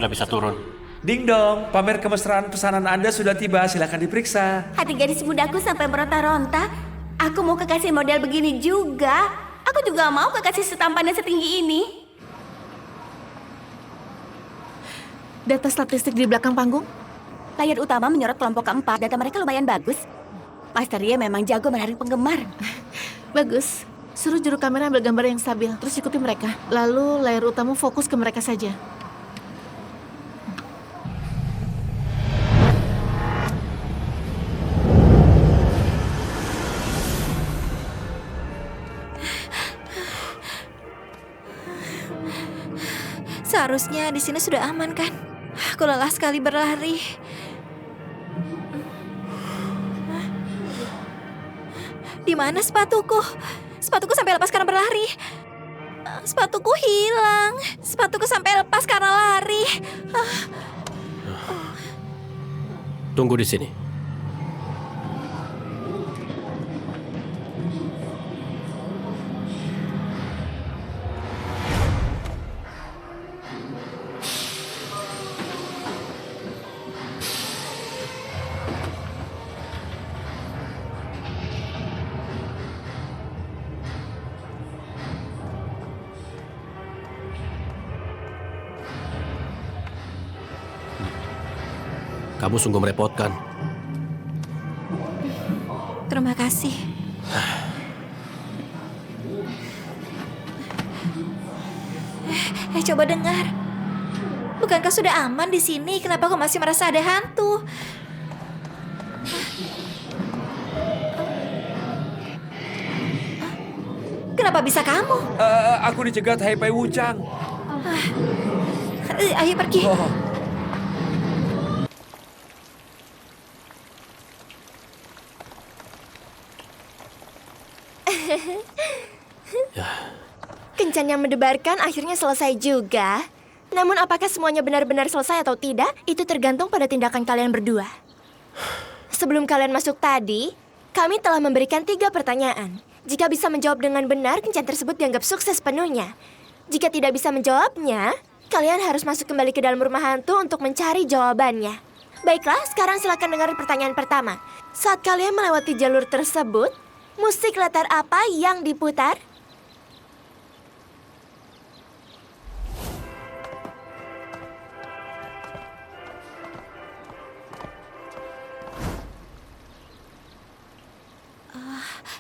sudah bisa turun. Ding dong, pamer kemesraan pesanan Anda sudah tiba, silakan diperiksa. Hati gadis mudaku sampai meronta-ronta. Aku mau kekasih model begini juga. Aku juga mau kekasih setampannya setinggi ini. Data statistik di belakang panggung? Layar utama menyorot kelompok keempat. Data mereka lumayan bagus. Master Ria memang jago menarik penggemar. Bagus. Suruh juru kamera ambil gambar yang stabil, terus ikuti mereka. Lalu layar utama fokus ke mereka saja. Seharusnya di sini sudah aman kan? Aku lelah sekali berlari. Di mana sepatuku? Sepatuku sampai lepas karena berlari. Sepatuku hilang. Sepatuku sampai lepas karena lari. Tunggu di sini. Kamu sungguh merepotkan. Terima kasih. Coba dengar. Bukankah sudah aman di sini? Kenapa kau masih merasa ada hantu? Kenapa bisa kamu? Aku dicegat Hai Pai Wuchang. Ayo pergi. Oh. Kencan yang mendebarkan akhirnya selesai juga. Namun apakah semuanya benar-benar selesai atau tidak, itu tergantung pada tindakan kalian berdua. Sebelum kalian masuk tadi, kami telah memberikan 3 pertanyaan. Jika bisa menjawab dengan benar, kencan tersebut dianggap sukses penuhnya. Jika tidak bisa menjawabnya, kalian harus masuk kembali ke dalam rumah hantu untuk mencari jawabannya. Baiklah, sekarang silakan dengar pertanyaan pertama. Saat kalian melewati jalur tersebut, musik latar apa yang diputar?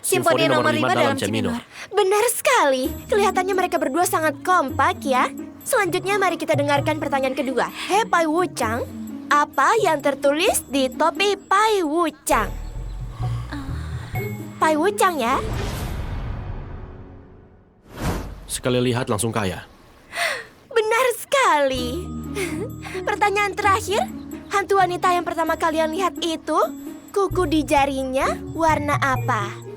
Simfoni nomor 5 dalam C minor. Benar sekali. Kelihatannya mereka berdua sangat kompak ya. Selanjutnya mari kita dengarkan pertanyaan kedua. Hei Pai Wuchang, apa yang tertulis di topi Pai Wuchang? Pai Wuchang ya? Sekali lihat langsung kaya. Benar sekali. Pertanyaan terakhir. Hantu wanita yang pertama kalian lihat itu, kuku di jarinya warna apa?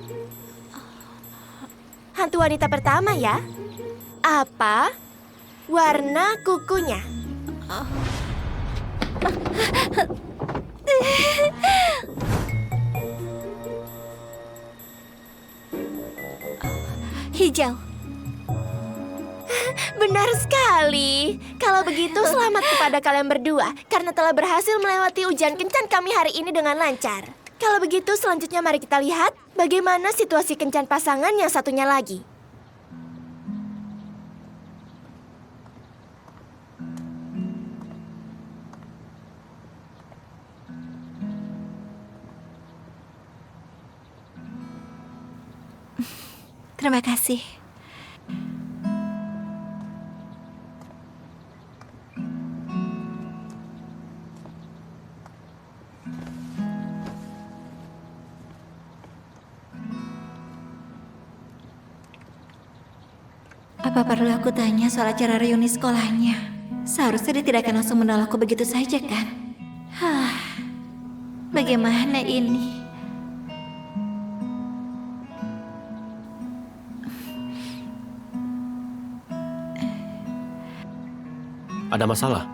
Hantu wanita pertama ya. Apa warna kukunya? Hijau. Benar sekali. Kalau begitu selamat kepada kalian berdua karena telah berhasil melewati ujian kencan kami hari ini dengan lancar. Kalau begitu selanjutnya mari kita lihat bagaimana situasi kencan pasangan yang satunya lagi. Terima kasih. Apa perlu aku tanya soal acara reuni sekolahnya? Seharusnya dia tidak akan langsung menolakku begitu saja kan? Bagaimana ini? Ada masalah?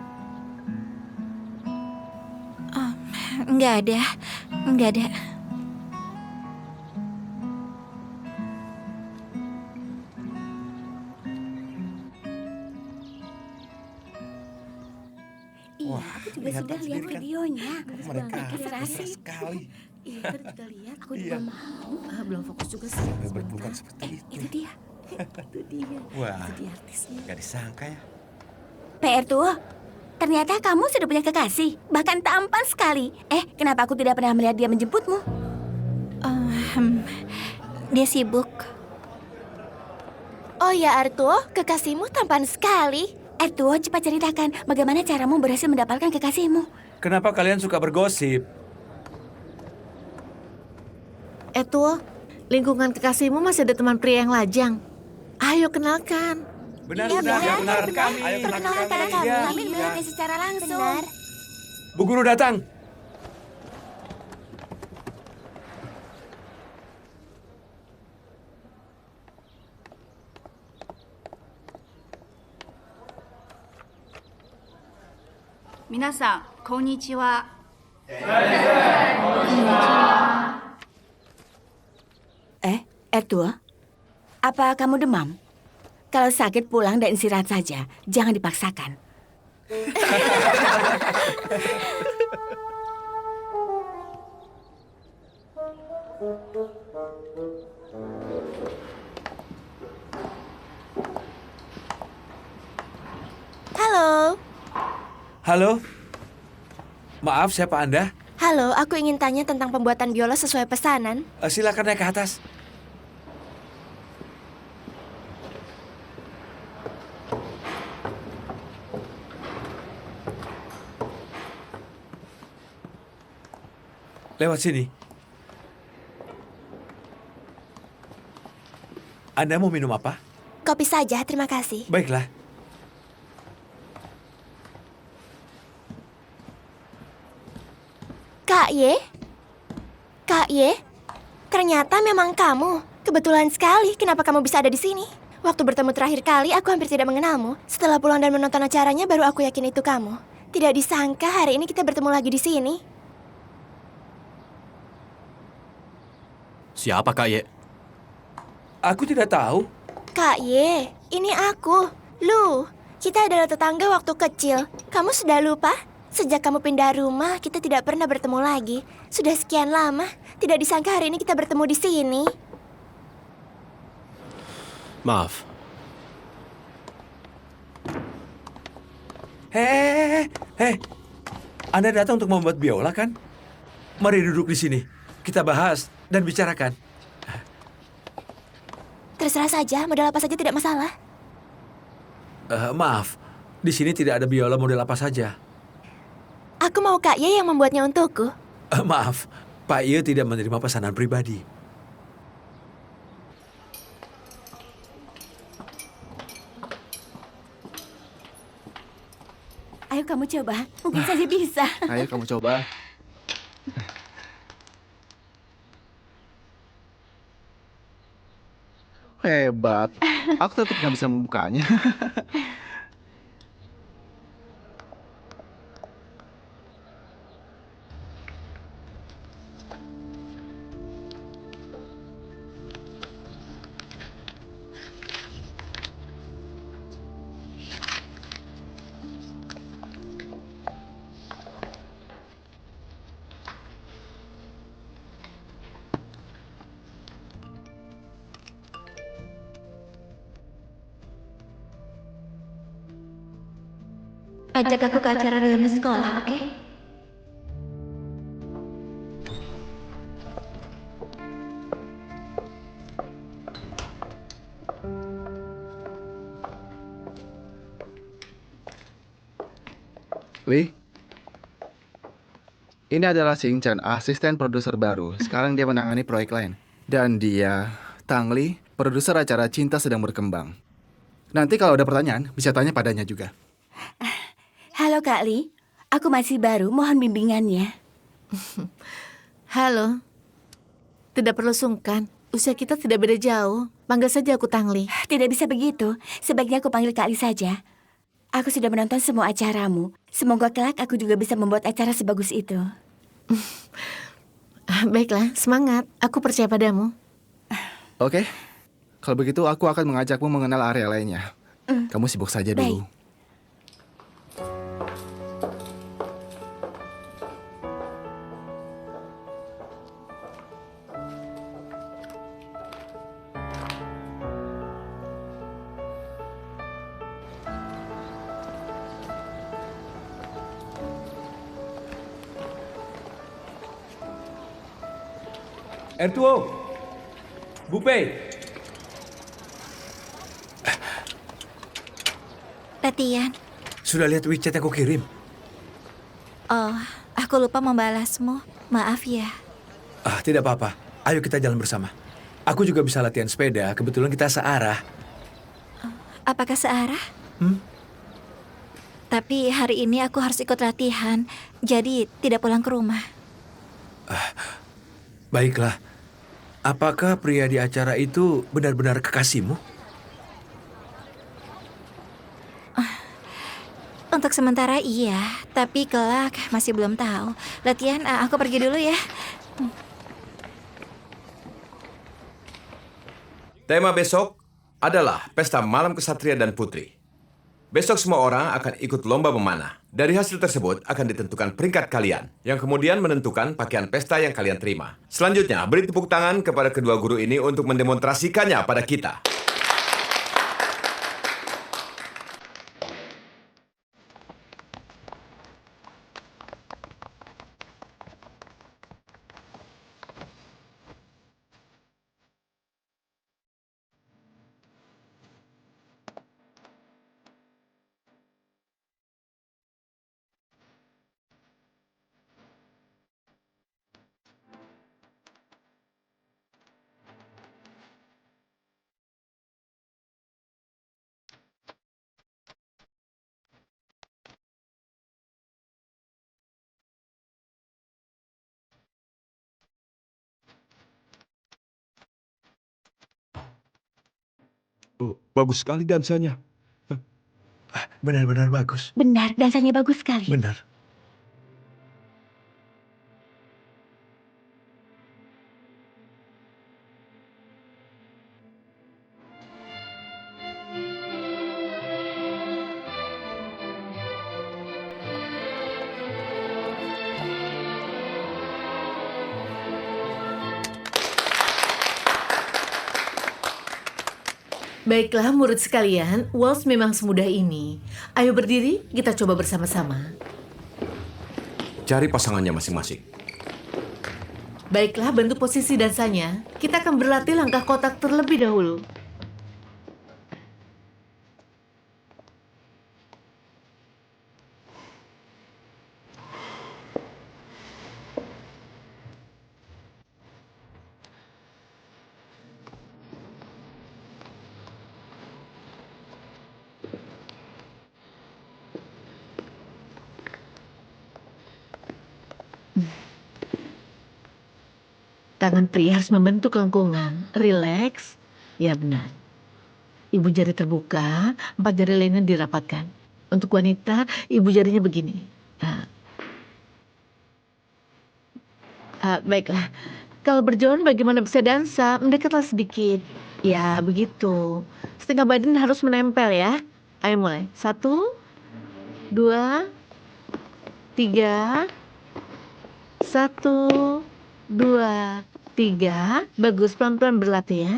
Enggak ada. sudah lihat sendiri kan? videonya. Mereka Mesra mesra sih. sekali. Iya, tadi juga lihat. Aku juga mau. Belum fokus juga sih. Sampai Sebentar. berpelukan seperti itu. Itu dia. Itu dia. Wah, Itu dia artisnya. gak disangka ya. PR tuh. Ternyata kamu sudah punya kekasih. Bahkan tampan sekali. Kenapa aku tidak pernah melihat dia menjemputmu? Dia sibuk. Oh ya Arthur, kekasihmu tampan sekali. Tuh, cepat ceritakan bagaimana caramu berhasil mendapatkan kekasihmu. Kenapa kalian suka bergosip? Tuh, lingkungan kekasihmu masih ada teman pria yang lajang. Ayo kenalkan. Benar, Iya, benar, benar, benar. benar. Ayo Perkenalkan pada kami. Iya, Kami iya. melihatnya secara langsung. Benar. Bu Guru datang. Minasan, konnichiwa. Tuh, apa kamu demam? Kalau sakit pulang dan istirahat saja, jangan dipaksakan. Halo. Halo. Maaf, siapa Anda? Halo, aku ingin tanya tentang pembuatan biola sesuai pesanan. Silakan naik ke atas. Lewat sini. Anda mau minum apa? Kopi saja, terima kasih. Baiklah. Kak Ye? Kak Ye? Ternyata memang kamu. Kebetulan sekali, kenapa kamu bisa ada di sini? Waktu bertemu terakhir kali, aku hampir tidak mengenalmu. Setelah pulang dan menonton acaranya, baru aku yakin itu kamu. Tidak disangka hari ini kita bertemu lagi di sini. Siapa Kak Ye? Aku tidak tahu. Kak Ye, ini aku, Lu. Kita adalah tetangga waktu kecil. Kamu sudah lupa? Sejak kamu pindah rumah, kita tidak pernah bertemu lagi. Sudah sekian lama, tidak disangka hari ini kita bertemu di sini. Maaf, Hei, Anda datang untuk membuat biola kan? Mari duduk di sini. Kita bahas dan bicarakan. Terserah saja, modal apa saja tidak masalah. Maaf, di sini tidak ada biola model apa saja. Aku mau Kak Ye yang membuatnya untukku. Maaf, Pak Ye tidak menerima pesanan pribadi. Ayo kamu coba, mungkin saja bisa. Ayo kamu coba. Hebat. Aku tetap nggak bisa membukanya. Ajak aku ke acara dalam sekolah, oke? Wih, ini adalah Sing Chan, asisten produser baru. Sekarang dia menangani proyek lain. Dan dia, Tang Li, produser acara Cinta Sedang Berkembang. Nanti kalau ada pertanyaan, bisa tanya padanya juga. Halo Kak Li, aku masih baru, mohon bimbingannya. Halo. Tidak perlu sungkan. Usia kita tidak beda jauh. Panggil saja aku Tang Li. Tidak bisa begitu, sebaiknya aku panggil Kak Li saja. Aku sudah menonton semua acaramu. Semoga kelak aku juga bisa membuat acara sebagus itu. Baiklah, semangat. Aku percaya padamu. Oke, kalau begitu aku akan mengajakmu mengenal area lainnya. Kamu sibuk saja dulu. Baik. Ertuo, Bupe, Latihan. sudah lihat WeChat yang aku kirim? Oh, aku lupa membalasmu. Maaf ya. Tidak apa-apa. Ayo kita jalan bersama. Aku juga bisa latihan sepeda, kebetulan kita searah. Apakah searah? Tapi hari ini aku harus ikut latihan, jadi tidak pulang ke rumah. Baiklah. Apakah pria di acara itu benar-benar kekasihmu? Untuk sementara iya, tapi kelak masih belum tahu. Latihan, aku pergi dulu ya. Tema besok adalah Pesta Malam Kesatria dan Putri. Besok semua orang akan ikut lomba memanah. Dari hasil tersebut akan ditentukan peringkat kalian, yang kemudian menentukan pakaian pesta yang kalian terima. Selanjutnya, beri tepuk tangan kepada kedua guru ini untuk mendemonstrasikannya pada kita. Oh, bagus sekali dansanya. Benar-benar bagus. Benar, dansanya bagus sekali. Benar. Baiklah murid sekalian, waltz memang semudah ini. Ayo berdiri, kita coba bersama-sama. Cari pasangannya masing-masing. Baiklah, bantu posisi dansanya. Kita akan berlatih langkah kotak terlebih dahulu. Tangan pria harus membentuk lengkungan. Rileks. Ya benar. Ibu jari terbuka, 4 jari lainnya dirapatkan. Untuk wanita, ibu jarinya begini. Baiklah. Kalau berjalan bagaimana bisa dansa? Mendekatlah sedikit. Ya, begitu. Setengah badan harus menempel ya. Ayo mulai. 1, 2, 3. 1, 2, 3. Bagus, pelan-pelan berlatih ya.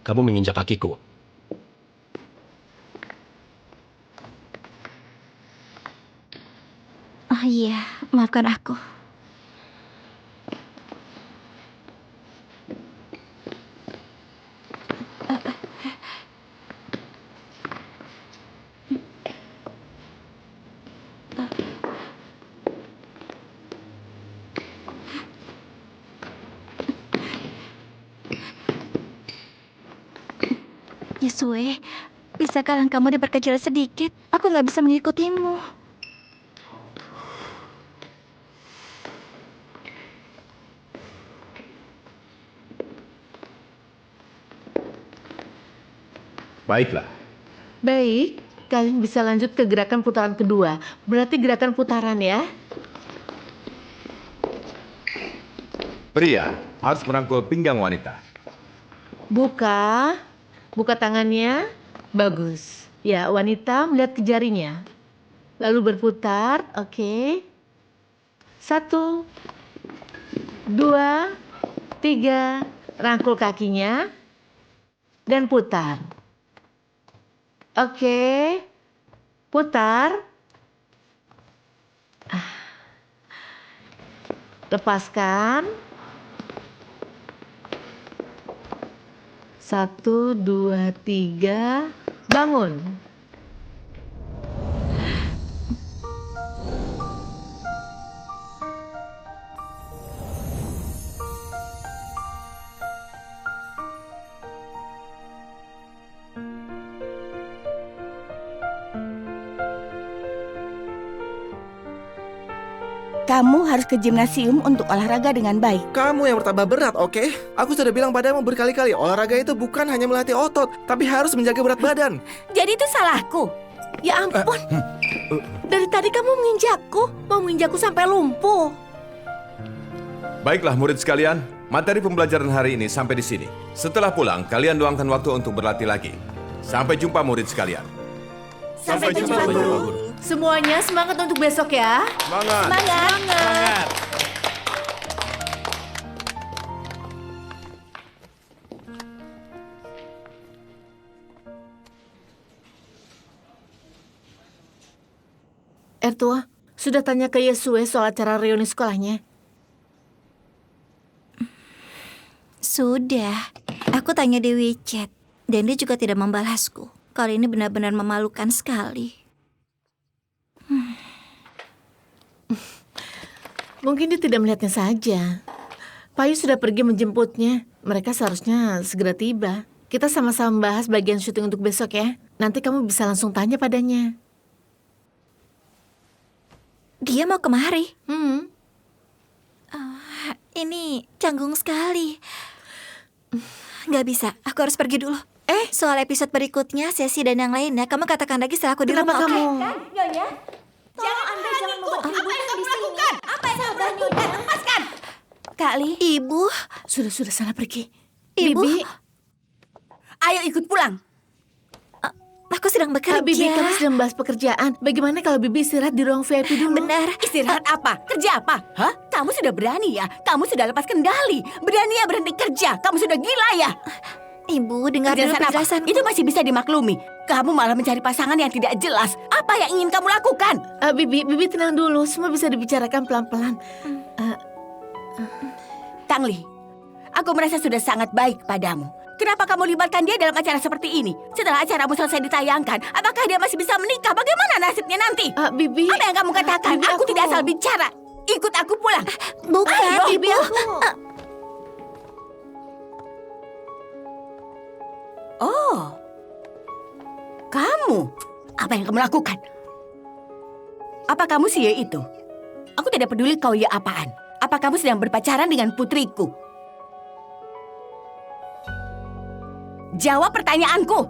Kamu menginjak kakiku. Oh iya, maafkan aku. Yesue, bisakah langkahmu diperkecil sedikit? Aku nggak bisa mengikutimu. Baiklah. Baik, kalian bisa lanjut ke gerakan putaran kedua. Berarti gerakan putaran ya. Pria harus merangkul pinggang wanita. Buka. Buka tangannya. Bagus. Ya, wanita melihat ke jarinya. Lalu berputar, oke. 1, 2, 3. Rangkul kakinya dan putar. Oke, putar. Lepaskan. 1, 2, 3. Bangun. Kamu harus ke gimnasium untuk olahraga dengan baik. Kamu yang bertambah berat, oke? Aku sudah bilang padamu berkali-kali, olahraga itu bukan hanya melatih otot, tapi harus menjaga berat badan. Jadi itu salahku. Ya ampun. Dari tadi kamu menginjakku. Mau menginjakku sampai lumpuh. Baiklah murid sekalian, materi pembelajaran hari ini sampai di sini. Setelah pulang, kalian luangkan waktu untuk berlatih lagi. Sampai jumpa murid sekalian. Sampai jumpa, Guru. Semuanya semangat untuk besok ya. Semangat! Semangat. Ertua, sudah tanya ke Yesue soal acara reuni sekolahnya? Sudah. Aku tanya di WeChat. Dan dia juga tidak membalasku. Kali ini benar-benar memalukan sekali. Mungkin dia tidak melihatnya saja. Payu sudah pergi menjemputnya. Mereka seharusnya segera tiba. Kita sama-sama membahas bagian syuting untuk besok ya. Nanti kamu bisa langsung tanya padanya. Dia mau kemari? Ini canggung sekali. Gak bisa, aku harus pergi dulu. Soal episode berikutnya, sesi dan yang lainnya, kamu katakan lagi setelah aku di rumah. Kenapa kamu? Nyonya, jangan membuat keributan di sini. Apa yang sabar, Nyonya? Lepaskan. Kak Li. Ibu. Sudah sana pergi. Ibu. Bibi. Ayo ikut pulang. Aku sedang bekerja. Bibi, kamu sedang membahas pekerjaan. Bagaimana kalau Bibi istirahat di ruang VIP dulu? Benar. Istirahat apa? Kerja apa? Hah? Kamu sudah berani ya? Kamu sudah lepas kendali. Berani ya berhenti kerja? Kamu sudah gila ya? Ibu, dengar dulu penjelasanku. Itu masih bisa dimaklumi. Kamu malah mencari pasangan yang tidak jelas. Apa yang ingin kamu lakukan? Bibi tenang dulu. Semua bisa dibicarakan pelan-pelan. Tangli, aku merasa sudah sangat baik padamu. Kenapa kamu libatkan dia dalam acara seperti ini? Setelah acaramu selesai ditayangkan, apakah dia masih bisa menikah? Bagaimana nasibnya nanti? Bibi. Apa yang kamu katakan? Bibi, aku tidak asal bicara. Ikut aku pulang. Bukan, Ayo, Ibu. Oh, kamu? Apa yang kamu lakukan? Apa kamu si Ye itu? Aku tidak peduli kau ya apaan. Apa kamu sedang berpacaran dengan putriku? Jawab pertanyaanku.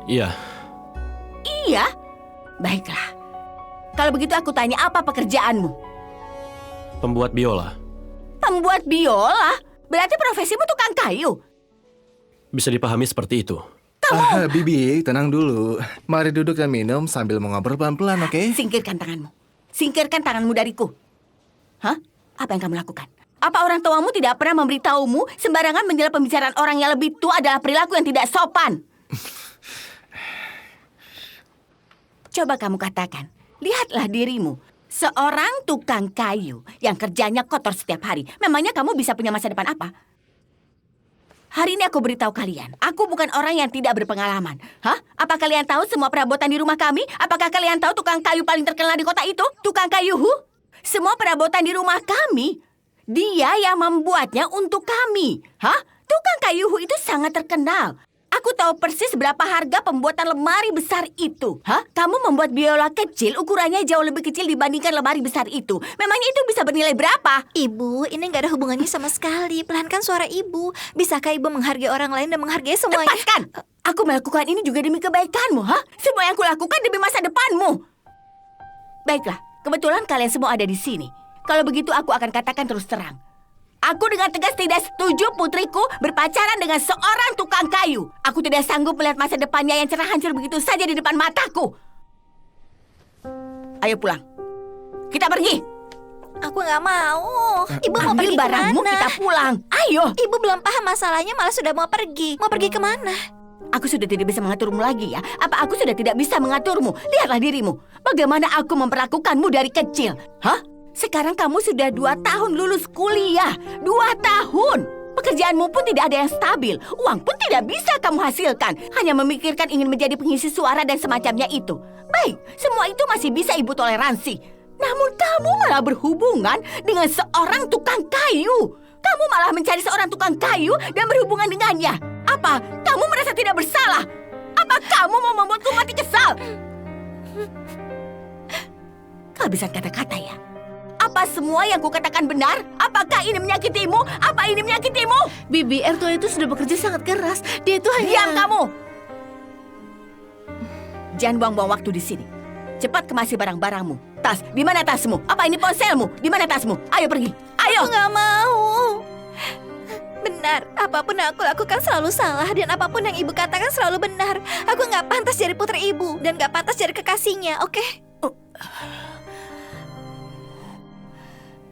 Iya. Iya? Baiklah. Kalau begitu aku tanya, apa pekerjaanmu? Pembuat biola. Pembuat biola? Berarti profesimu tukang kayu? Bisa dipahami seperti itu. Bibi, tenang dulu. Mari duduk dan minum sambil mengobrol pelan-pelan, oke? Singkirkan tanganmu. Singkirkan tanganmu dariku. Hah? Apa yang kamu lakukan? Apa orang tuamu tidak pernah memberitahumu sembarangan menjelaskan pembicaraan orang yang lebih tua adalah perilaku yang tidak sopan? Coba kamu katakan, lihatlah dirimu. Seorang tukang kayu yang kerjanya kotor setiap hari. Memangnya kamu bisa punya masa depan apa? Hari ini aku beritahu kalian, aku bukan orang yang tidak berpengalaman. Hah? Apa kalian tahu semua perabotan di rumah kami? Apakah kalian tahu tukang kayu paling terkenal di kota itu? Tukang kayu Hu? Semua perabotan di rumah kami, dia yang membuatnya untuk kami. Hah? Tukang kayu Hu itu sangat terkenal. Aku tahu persis berapa harga pembuatan lemari besar itu. Hah? Kamu membuat biola kecil, ukurannya jauh lebih kecil dibandingkan lemari besar itu. Memangnya itu bisa bernilai berapa? Ibu, ini nggak ada hubungannya sama sekali. Pelankan suara ibu. Bisakah ibu menghargai orang lain dan menghargai semuanya? Lepaskan! Aku melakukan ini juga demi kebaikanmu, ha? Semua yang aku lakukan demi masa depanmu. Baiklah, kebetulan kalian semua ada di sini. Kalau begitu aku akan katakan terus terang. Aku dengan tegas tidak setuju putriku berpacaran dengan seorang tukang kayu. Aku tidak sanggup melihat masa depannya yang cerah hancur begitu saja di depan mataku. Ayo pulang. kita pergi. Aku nggak mau. Ibu mau Ambil pergi barangmu, kemana? kita pulang. Ayo. Ibu belum paham masalahnya, malah sudah mau pergi. Mau pergi kemana? Aku sudah tidak bisa mengaturmu lagi ya. Apa aku sudah tidak bisa mengaturmu? Lihatlah dirimu. Bagaimana aku memperlakukanmu dari kecil. Hah? Sekarang kamu sudah 2 tahun lulus kuliah. 2 tahun. Pekerjaanmu pun tidak ada yang stabil. Uang pun tidak bisa kamu hasilkan. Hanya memikirkan ingin menjadi pengisi suara dan semacamnya itu. Baik, semua itu masih bisa ibu toleransi. Namun kamu malah berhubungan dengan seorang tukang kayu. Kamu malah mencari seorang tukang kayu dan berhubungan dengannya. Apa? Kamu merasa tidak bersalah? Apa kamu mau membuatku mati kesal? Kehabisan kata-kata ya. Apa semua yang kukatakan benar? Apakah ini menyakitimu? Apa ini menyakitimu? Bibi, Ertua itu sudah bekerja sangat keras. Dia itu hanya... Diam kamu! Jangan buang-buang waktu di sini. Cepat kemasi barang-barangmu. Tas, di mana tasmu? Apa ini ponselmu? Di mana tasmu? Ayo pergi. Ayo. Aku nggak mau. Benar, apapun yang aku lakukan selalu salah dan apapun yang ibu katakan selalu benar. Aku nggak pantas jadi putri ibu dan nggak pantas jadi kekasihnya, oke?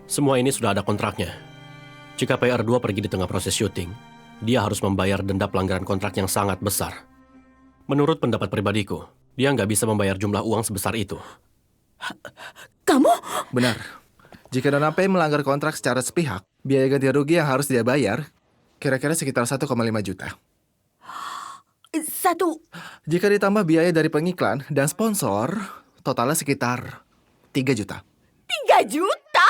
Semua ini sudah ada kontraknya. Jika PR2 pergi di tengah proses syuting, dia harus membayar denda pelanggaran kontrak yang sangat besar. Menurut pendapat pribadiku, dia nggak bisa membayar jumlah uang sebesar itu. Kamu? Benar. Jika Nona P melanggar kontrak secara sepihak, biaya ganti rugi yang harus dia bayar kira-kira sekitar 1,5 juta. Jika ditambah biaya dari pengiklan dan sponsor, totalnya sekitar 3 juta. 3 juta?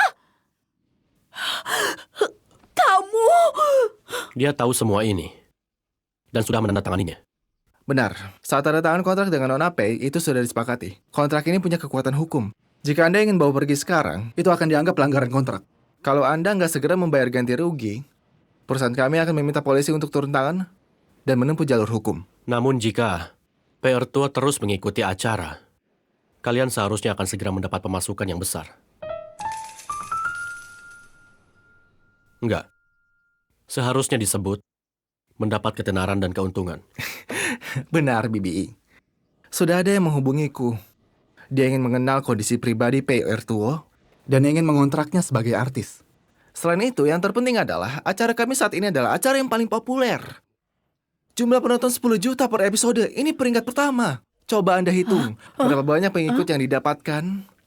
Kamu? Dia tahu semua ini dan sudah menandatanganinya. Benar, saat tanda tangan kontrak dengan Nona P itu sudah disepakati. Kontrak ini punya kekuatan hukum. Jika Anda ingin bawa pergi sekarang, itu akan dianggap pelanggaran kontrak. Kalau Anda nggak segera membayar ganti rugi, perusahaan kami akan meminta polisi untuk turun tangan dan menempuh jalur hukum. Namun jika PR2 terus mengikuti acara, kalian seharusnya akan segera mendapat pemasukan yang besar. Enggak. Seharusnya disebut mendapat ketenaran dan keuntungan. Benar, Bibi. Sudah ada yang menghubungiku. Dia ingin mengenal kondisi pribadi PR2 dan ingin mengontraknya sebagai artis. Selain itu, yang terpenting adalah acara kami saat ini adalah acara yang paling populer. Jumlah penonton 10 juta per episode, ini peringkat pertama. Coba Anda hitung, berapa banyak pengikut yang didapatkan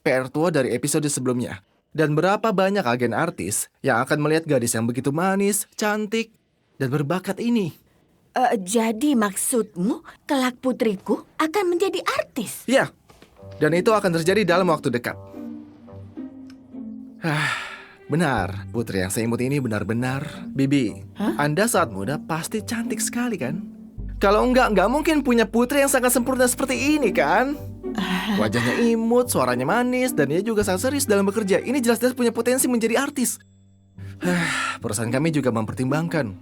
PR2 dari episode sebelumnya. Dan berapa banyak agen artis yang akan melihat gadis yang begitu manis, cantik, dan berbakat ini. Jadi maksudmu kelak putriku akan menjadi artis? Ya, dan itu akan terjadi dalam waktu dekat. Benar, putri yang seimut ini benar-benar. Bibi, Anda saat muda pasti cantik sekali kan? Kalau enggak mungkin punya putri yang sangat sempurna seperti ini kan? Wajahnya imut, suaranya manis, dan dia juga sangat serius dalam bekerja. Ini jelas-jelas punya potensi menjadi artis. Perusahaan kami juga mempertimbangkan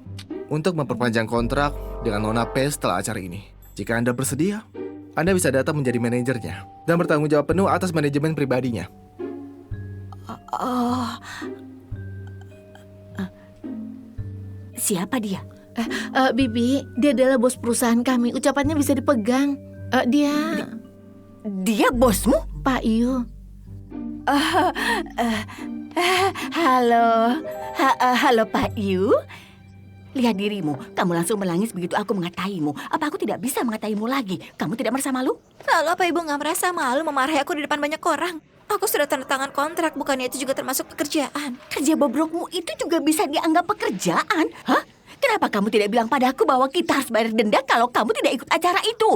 untuk memperpanjang kontrak dengan Nona P setelah acara ini. Jika Anda bersedia, Anda bisa datang menjadi manajernya dan bertanggung jawab penuh atas manajemen pribadinya. Siapa dia? Bibi, dia adalah bos perusahaan kami. Ucapannya bisa dipegang. Dia bosmu? Pak Yu. Halo Pak Yu. Lihat dirimu, kamu langsung menangis begitu aku mengataimu. Apa aku tidak bisa mengataimu lagi? Kamu tidak merasa malu? Lalu apa ibu nggak merasa malu memarahi aku di depan banyak orang? Aku sudah tanda tangan kontrak, bukannya itu juga termasuk pekerjaan. Kerja bobrokmu itu juga bisa dianggap pekerjaan? Hah? Kenapa kamu tidak bilang padaku bahwa kita harus bayar denda kalau kamu tidak ikut acara itu?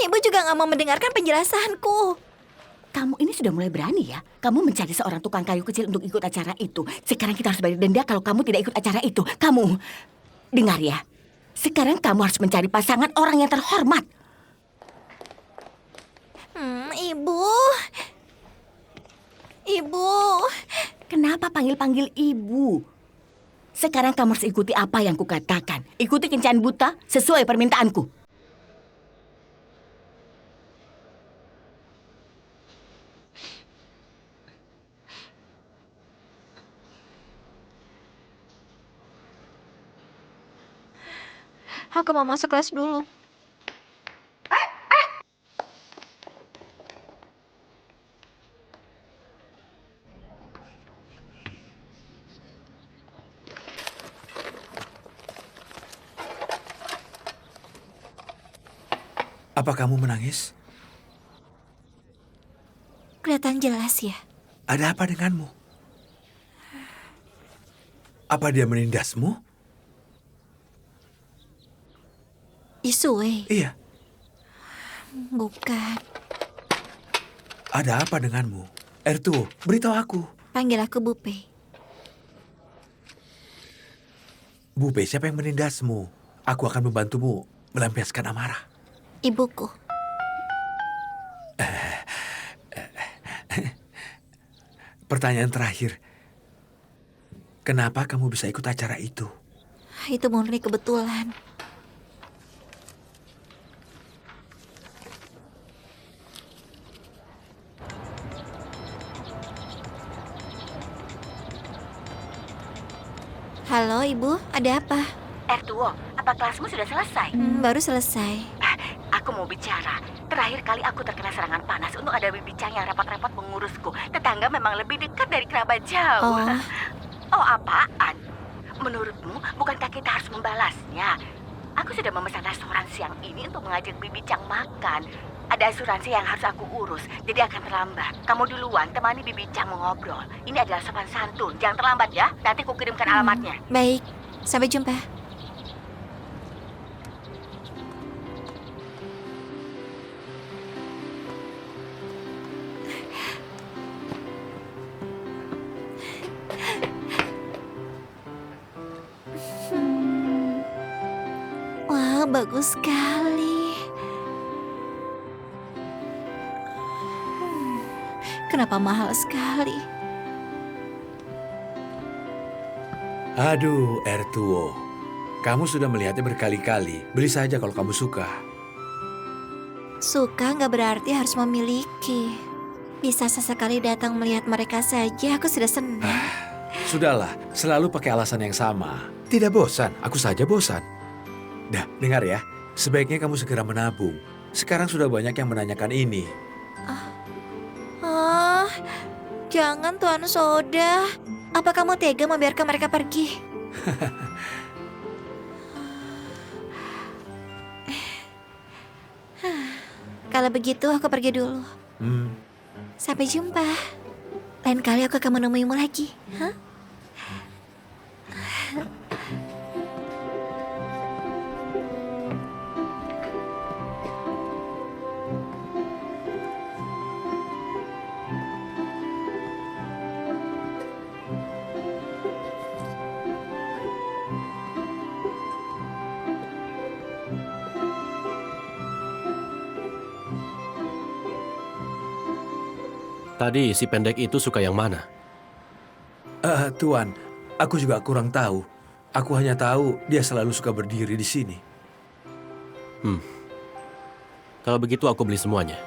Ibu juga nggak mau mendengarkan penjelasanku. Kamu ini sudah mulai berani ya? Kamu mencari seorang tukang kayu kecil untuk ikut acara itu. Sekarang kita harus bayar denda kalau kamu tidak ikut acara itu. Kamu, dengar ya. Sekarang kamu harus mencari pasangan orang yang terhormat. Ibu. Ibu. Kenapa panggil-panggil ibu? Sekarang kamu harus ikuti apa yang kukatakan. Ikuti kencan buta sesuai permintaanku. Aku mau masuk kelas dulu. Apa kamu menangis? Kelihatan jelas ya. Ada apa denganmu? Apa dia menindasmu? Isue. Iya. Bukan. Ada apa denganmu? Ertuo, beritahu aku. Panggil aku Bupe. Bupe, siapa yang menindasmu? Aku akan membantumu melampiaskan amarah. Ibuku. Pertanyaan terakhir. Kenapa kamu bisa ikut acara itu? Itu murni kebetulan. Halo Ibu, ada apa? Ertuo, apa kelasmu sudah selesai? Baru selesai. Aku mau bicara. Terakhir kali aku terkena serangan panas untuk ada bibincang yang repot-repot mengurusku. Tetangga memang lebih dekat dari kerabat jauh. Oh. Oh, apaan? Menurutmu, bukankah kita harus membalasnya? Aku sudah memesan restoran siang ini untuk mengajak bibincang makan. Ada asuransi yang harus aku urus, jadi akan terlambat. Kamu duluan, temani bibincang mengobrol. Ini adalah sopan santun. Jangan terlambat ya, nanti ku kirimkan alamatnya. Baik, sampai jumpa. Wah, bagus sekali. Kenapa mahal sekali? Aduh, Ertuo. Kamu sudah melihatnya berkali-kali. Beli saja kalau kamu suka. Suka nggak berarti harus memiliki. Bisa sesekali datang melihat mereka saja, aku sudah senang. Sudahlah, selalu pakai alasan yang sama. Tidak bosan, aku saja bosan. Dah, dengar ya. Sebaiknya kamu segera menabung. Sekarang sudah banyak yang menanyakan ini. Jangan Tuan Soda. Apa kamu tega membiarkan mereka pergi? Kalau begitu aku pergi dulu. Sampai jumpa. Lain kali aku akan menemuimu lagi. Hah? Tadi si pendek itu suka yang mana? Tuan, aku juga kurang tahu. Aku hanya tahu dia selalu suka berdiri di sini. Kalau begitu aku beli semuanya.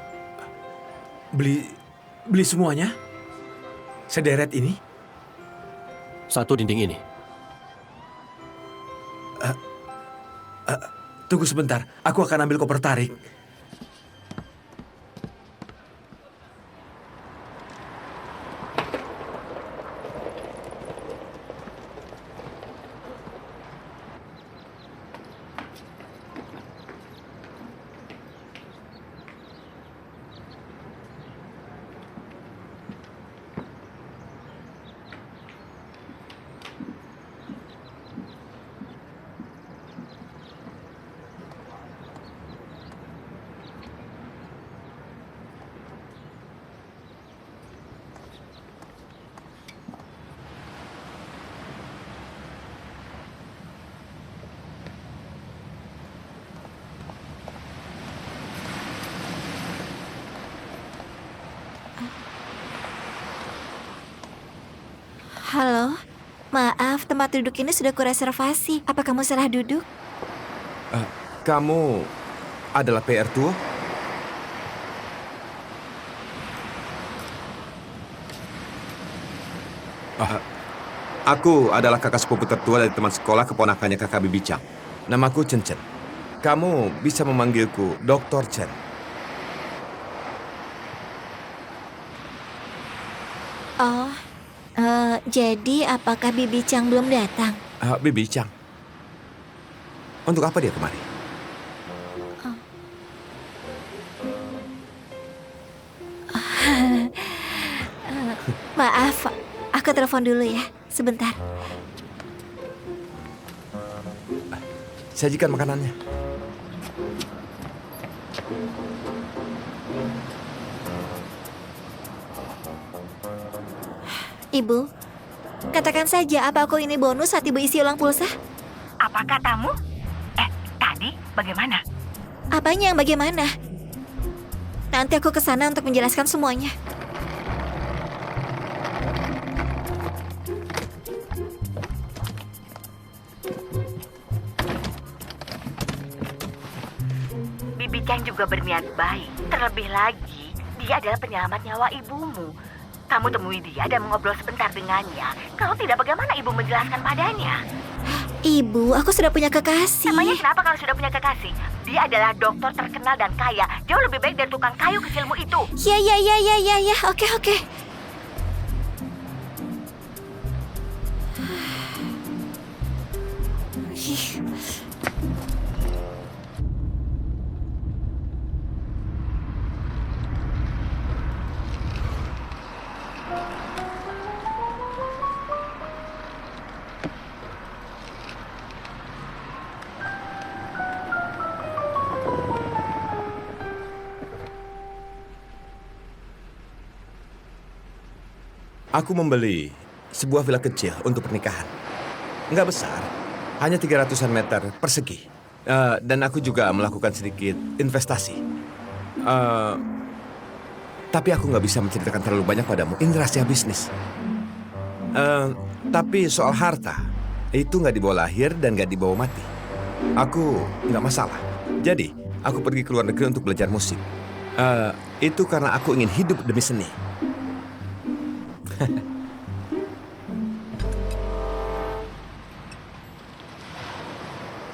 Beli semuanya? Sederet ini? Satu dinding ini. Tunggu sebentar, aku akan ambil koper tarik. Halo, maaf tempat duduk ini sudah kureservasi. Apa kamu salah duduk? Kamu adalah PR Tuo? Aku adalah kakak sepupu tertua dari teman sekolah keponakannya kakak Bibicang. Namaku Chen Chen. Kamu bisa memanggilku Dr. Chen. Oh, jadi apakah Bibicang belum datang? Bibicang. Untuk apa dia kemari? Maaf, aku telepon dulu ya. Sebentar. Sajikan makanannya. Ibu, katakan saja apa aku ini bonus saat ibu isi ulang pulsa? Apa katamu? Tadi bagaimana? Apanya yang bagaimana? Nanti aku ke sana untuk menjelaskan semuanya. Bibi Chang juga berniat baik. Terlebih lagi, dia adalah penyelamat nyawa ibumu. Kamu temui dia dan mengobrol sebentar dengannya. Kalau tidak, bagaimana ibu menjelaskan padanya? Ibu, aku sudah punya kekasih. Namanya kenapa kalau sudah punya kekasih? Dia adalah dokter terkenal dan kaya. Jauh lebih baik dari tukang kayu kecilmu itu. Ya. Oke. Aku membeli sebuah villa kecil untuk pernikahan. Nggak besar, hanya 300-an meter persegi. Dan aku juga melakukan sedikit investasi. Tapi aku nggak bisa menceritakan terlalu banyak padamu. Ini rahasia bisnis. Tapi soal harta, itu nggak dibawa lahir dan nggak dibawa mati. Aku nggak masalah. Jadi, aku pergi ke luar negeri untuk belajar musik. Itu karena aku ingin hidup demi seni.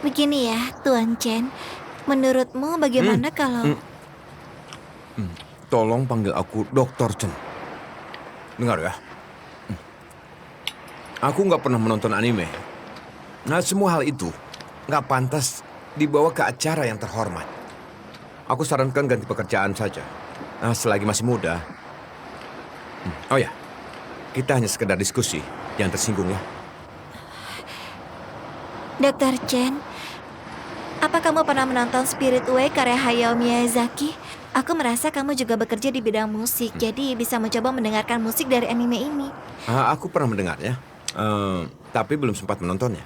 Begini ya, Tuan Chen. Menurutmu bagaimana kalau... Tolong panggil aku Dr. Chen. Dengar ya. Aku nggak pernah menonton anime. Nah, semua hal itu nggak pantas dibawa ke acara yang terhormat. Aku sarankan ganti pekerjaan saja. Nah, selagi masih muda. Oh ya, kita hanya sekedar diskusi. Jangan tersinggung ya. Dr. Chen, apa kamu pernah menonton Spirit Away karya Hayao Miyazaki? Aku merasa kamu juga bekerja di bidang musik, jadi bisa mencoba mendengarkan musik dari anime ini. Aku pernah mendengarnya, tapi belum sempat menontonnya.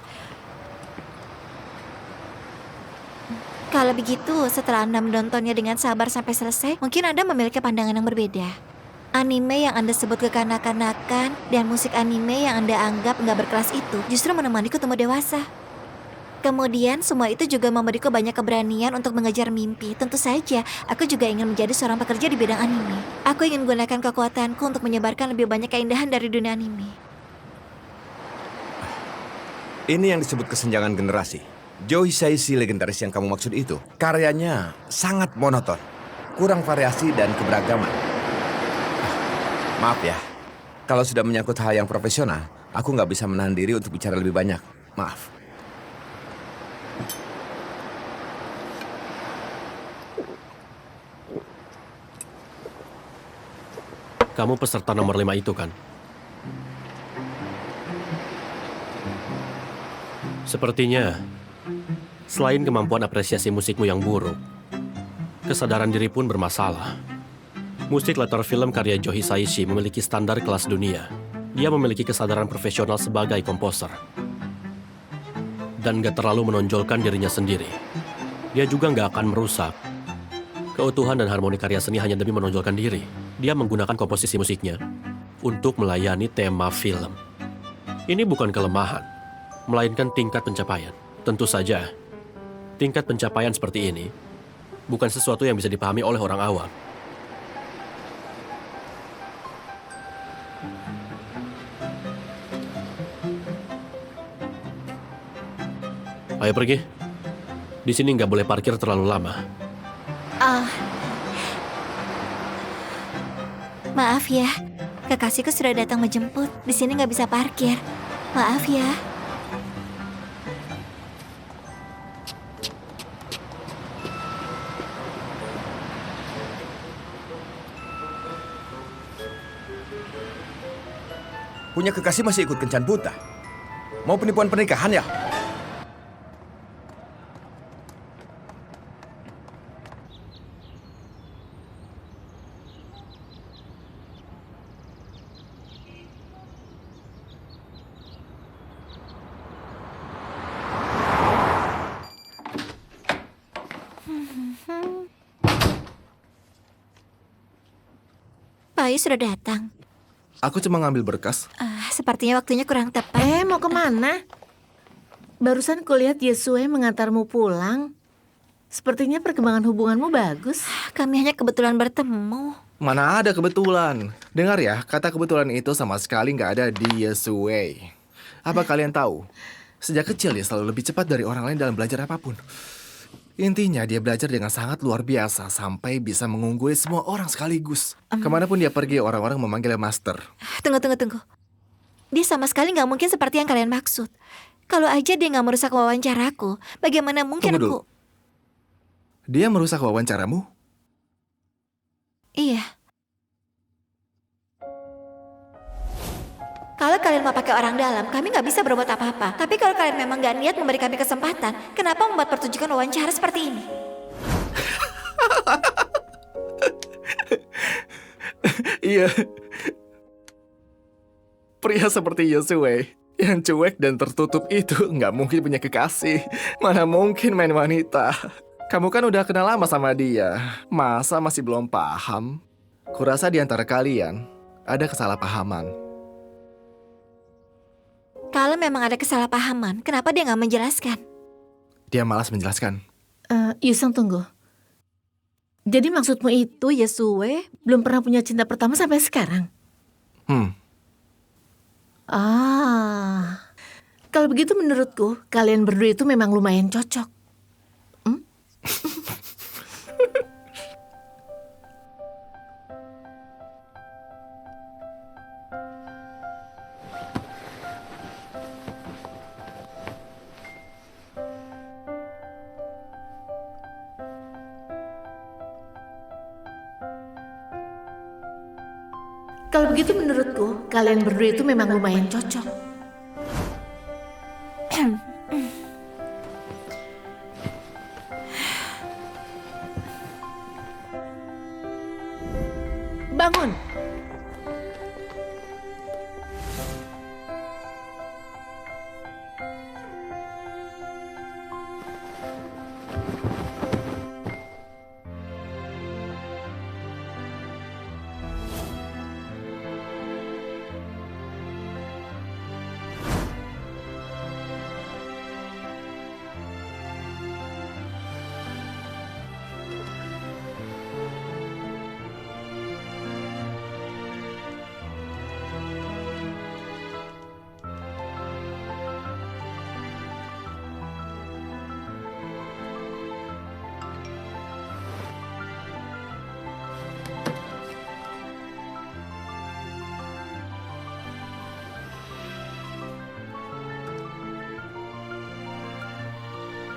Kalau begitu, setelah Anda menontonnya dengan sabar sampai selesai, mungkin Anda memiliki pandangan yang berbeda. Anime yang Anda sebut kekanak-kanakan dan musik anime yang Anda anggap nggak berkelas itu justru menemaniku tumbuh dewasa. Kemudian semua itu juga memberiku banyak keberanian untuk mengejar mimpi. Tentu saja, aku juga ingin menjadi seorang pekerja di bidang anime. Aku ingin menggunakan kekuatanku untuk menyebarkan lebih banyak keindahan dari dunia anime. Ini yang disebut kesenjangan generasi. Joe Hisaishi legendaris yang kamu maksud itu, karyanya sangat monoton, kurang variasi dan keberagaman. Maaf ya, kalau sudah menyangkut hal yang profesional, aku nggak bisa menahan diri untuk bicara lebih banyak. Maaf. Kamu peserta nomor 5 itu kan? Sepertinya, selain kemampuan apresiasi musikmu yang buruk, kesadaran diri pun bermasalah. Musik latar film karya Joe Hisaishi memiliki standar kelas dunia. Dia memiliki kesadaran profesional sebagai komposer. Dan gak terlalu menonjolkan dirinya sendiri. Dia juga gak akan merusak keutuhan dan harmoni karya seni hanya demi menonjolkan diri. Dia menggunakan komposisi musiknya untuk melayani tema film. Ini bukan kelemahan, melainkan tingkat pencapaian. Tentu saja, tingkat pencapaian seperti ini bukan sesuatu yang bisa dipahami oleh orang awam. Ayo pergi. Di sini nggak boleh parkir terlalu lama. Maaf ya, kekasihku sudah datang menjemput. Di sini nggak bisa parkir. Maaf ya. Punya kekasih masih ikut kencan buta. Mau penipuan pernikahan ya? Pak Ayu sudah datang. Aku cuma ngambil berkas. Sepertinya waktunya kurang tepat. Mau kemana? Barusan kulihat Yesue mengantarmu pulang. Sepertinya perkembangan hubunganmu bagus. Kami hanya kebetulan bertemu. Mana ada kebetulan. Dengar ya, kata kebetulan itu sama sekali nggak ada di Yesue. Apa kalian tahu? Sejak kecil dia selalu lebih cepat dari orang lain dalam belajar apapun. Intinya dia belajar dengan sangat luar biasa sampai bisa mengungguli semua orang sekaligus. Kemanapun dia pergi, orang-orang memanggilnya master. Tunggu. Dia sama sekali nggak mungkin seperti yang kalian maksud. Kalau aja dia nggak merusak wawancaraku, bagaimana mungkin Tunggu dulu. Dia merusak wawancaramu? Iya. Kalau kalian mau pakai orang dalam, kami nggak bisa berbuat apa-apa. Tapi kalau kalian memang nggak niat memberi kami kesempatan, kenapa membuat pertunjukan wawancara seperti ini? Iya. Pria seperti Yosue yang cuek dan tertutup itu nggak mungkin punya kekasih. Mana mungkin main wanita. Kamu kan udah kenal lama sama dia. Masa masih belum paham? Kurasa di antara kalian ada kesalahpahaman. Kalau memang ada kesalahpahaman, kenapa dia nggak menjelaskan? Dia malas menjelaskan. Yusung, tunggu. Jadi maksudmu itu Yesue belum pernah punya cinta pertama sampai sekarang? Kalau begitu menurutku kalian berdua itu memang lumayan cocok. Kalau begitu menurutku kalian berdua itu memang lumayan cocok. Bangun.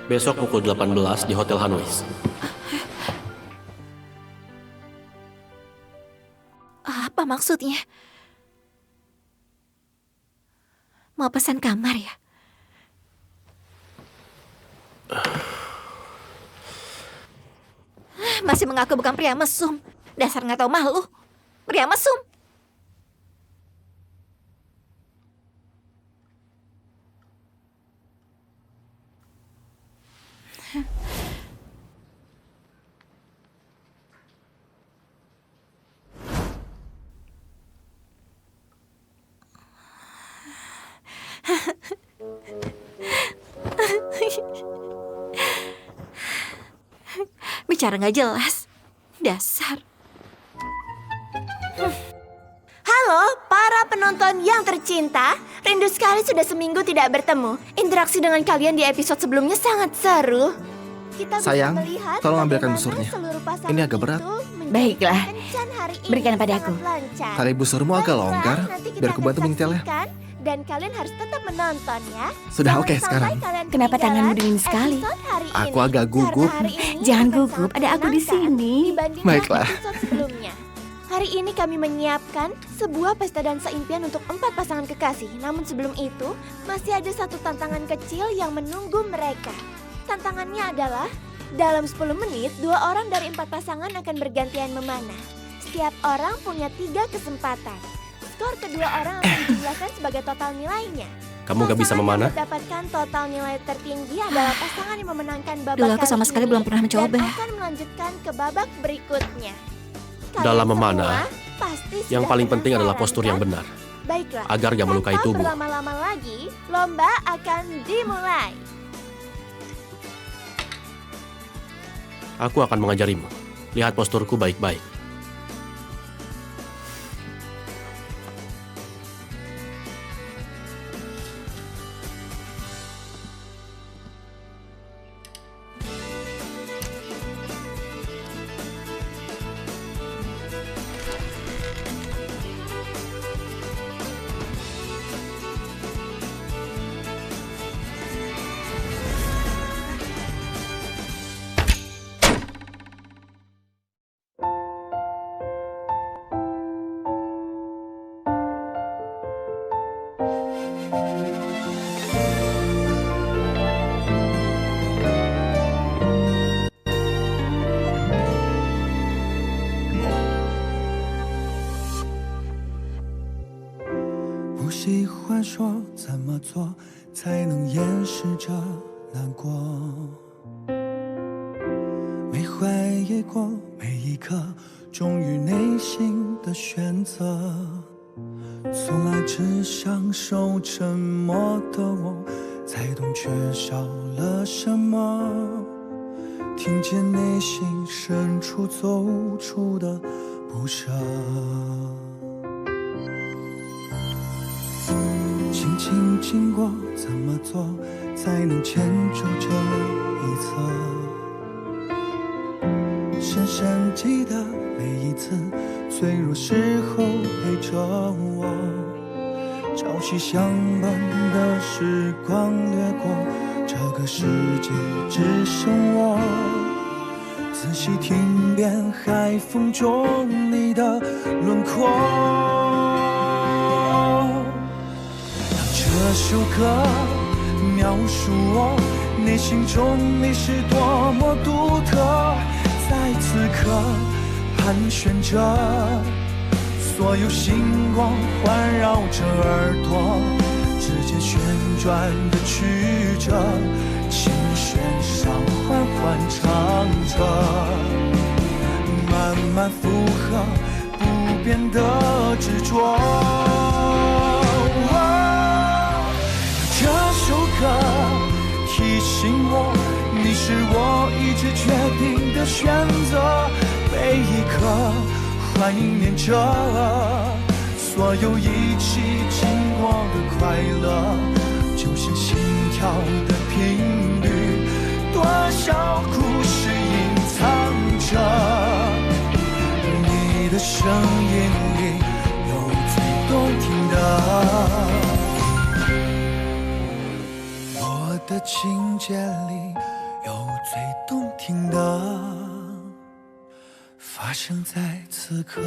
Besok pukul 18 di Hotel Hanois. Apa maksudnya? Mau pesan kamar ya? Masih mengaku bukan pria mesum. Dasar nggak tahu malu. Pria mesum. Bicara nggak jelas. Dasar. Halo, para penonton yang tercinta. Rindu sekali sudah seminggu tidak bertemu. Interaksi dengan kalian di episode sebelumnya sangat seru. Kita bisa Sayang, melihat tolong ambilkan bagaimana busurnya. seluruh pasangan Ini agak berat. itu menjadi Baiklah, kencan hari ini berikan yang padaku. sangat lancar. Tali busurmu agak longgar. Nanti kita Biar aku akan bantu menyetelnya. saksikan, dan kalian harus tetap menonton ya. Sudah, Jangan oke, sampai sekarang. kalian Kenapa ketinggalan tanganmu dingin sekali? episode hari Aku ini. agak gugup. Karena hari ini Jangan akan gugup, sangat ada aku di menyenangkan sini. dibandingkan Baiklah. episode sebelumnya. Hari ini kami menyiapkan sebuah pesta dansa impian untuk 4 pasangan kekasih. Namun sebelum itu, masih ada satu tantangan kecil yang menunggu mereka. Tantangannya adalah, dalam 10 menit, 2 orang dari 4 pasangan akan bergantian memanah. Setiap orang punya 3 kesempatan. Skor kedua orang akan dijumlahkan sebagai total nilainya. Kamu gak bisa memanah? Pasangan yang mendapatkan total nilai tertinggi adalah pasangan yang memenangkan babak Dulu aku kali sama sekali ini belum pernah mencoba. dan akan melanjutkan ke babak berikutnya. Kalian Dalam semua memanah, pasti yang sudah paling penting adalah penasaran, postur kan? yang benar, Baiklah, agar gak melukai tanpa tubuh. berlama-lama lagi, lomba akan dimulai. Aku akan mengajarimu. Lihat posturku baik-baik.不喜欢说怎么做才能掩饰着难过，没怀疑过每一刻忠于内心的选择，从来只享受沉默的我，才懂缺少了什么，听见内心深处走出的不舍。轻轻经过，怎么做才能牵住这一侧？深深记得每一次脆弱时候陪着我，朝夕相伴的时光掠过，这个世界只剩我。仔细听遍海风中你的轮廓。这首歌描述我内心中你是多么独特，在此刻盘旋着，所有星光环绕着耳朵，指尖旋转的曲折，琴弦上缓缓唱着，慢慢附和不变的执着。这首歌提醒我，你是我一直决定的选择，每一刻怀念着所有一起经过的快乐，就像心跳的频率，多少故事隐藏着，你的声音里有最动听的，我的情节里有最动听的，发生在此刻。